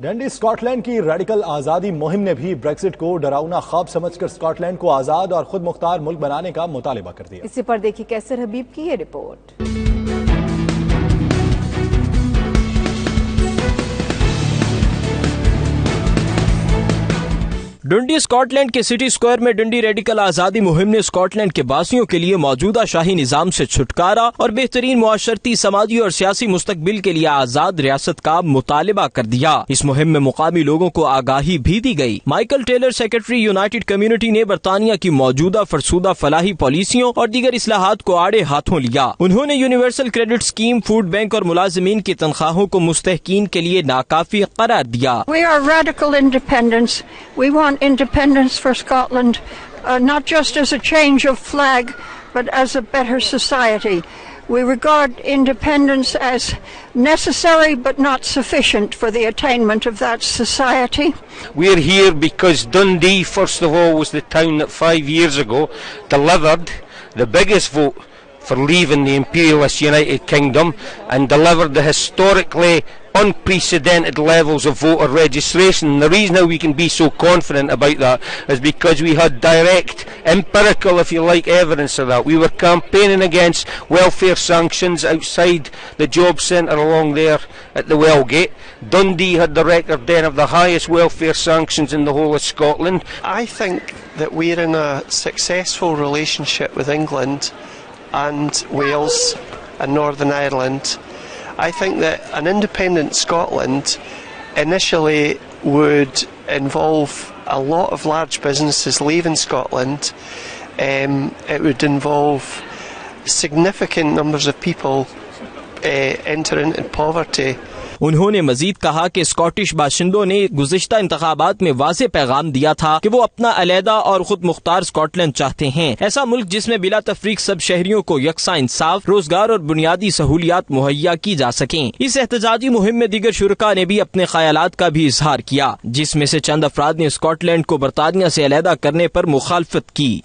डंडी स्कॉटलैंड की रेडिकल आज़ादी मुहिम ने भी ब्रेक्सिट को डरावना ख्वाब समझकर स्कॉटलैंड को आज़ाद और खुद मुख्तार मुल्क बनाने का मुतालिबा कर दिया। इसी पर देखिए कैसर हबीब की ये रिपोर्ट। डंडी स्कॉटलैंड के सिटी स्क्वायर में डंडी रेडिकल आज़ादी मुहिम ने स्कॉटलैंड के बासियों के लिए मौजूदा शाही निजाम से छुटकारा और बेहतरीन मुआशरती, समाजी और सियासी मुस्तकबिल के लिए आज़ाद रियासत का मुतालिबा कर दिया। इस मुहिम में मुकामी लोगों को आगाही भी दी गई। Michael Taylor, secretary United Community, ने बरतानिया की मौजूदा फरसूदा फलाही पॉलिसियों और दीगर इस्लाहात को आड़े हाथों लिया। उन्होंने universal credit scheme, food bank और मुलाजिमीन की तनख्वाहों को मुस्तहकीन के लिए नाकाफी करार दिया। Independence for Scotland, not just as a change of flag, but as a better society. We regard independence as necessary but not sufficient for the attainment of that society. We're here because Dundee, first of all, was the town that 5 years ago delivered the biggest vote for leaving the imperialist United Kingdom and delivered the historically unprecedented levels of voter registration. And the reason how we can be so confident about that is because we had direct, empirical, if you like, evidence of that. We were campaigning against welfare sanctions outside the job centre along there at the Wellgate. Dundee had the record then of the highest welfare sanctions in the whole of Scotland. I think that we're in a successful relationship with England and Wales and Northern Ireland. I think that an independent Scotland initially would involve a lot of large businesses leaving Scotland. It would involve significant numbers of people entering into poverty. उन्होंने मजीद कहा कि Scottish बाशिंदों ने गुज़िश्ता इंतखाबात में वाज़ेह पैगाम दिया था कि वो अपना अलहदा और खुद मुख्तार स्कॉटलैंड चाहते हैं। ऐसा मुल्क जिसमें बिला तफरीक सब शहरियों को यकसा इंसाफ, रोजगार और बुनियादी सहूलियात मुहैया की जा सकें। इस एहतजाजी मुहिम में दीगर शुरका ने भी अपने ख्यालात का भी इजहार किया, जिसमें से चंद अफराद ने स्कॉटलैंड को बरतानिया से अलहदा करने पर मुखालफत की।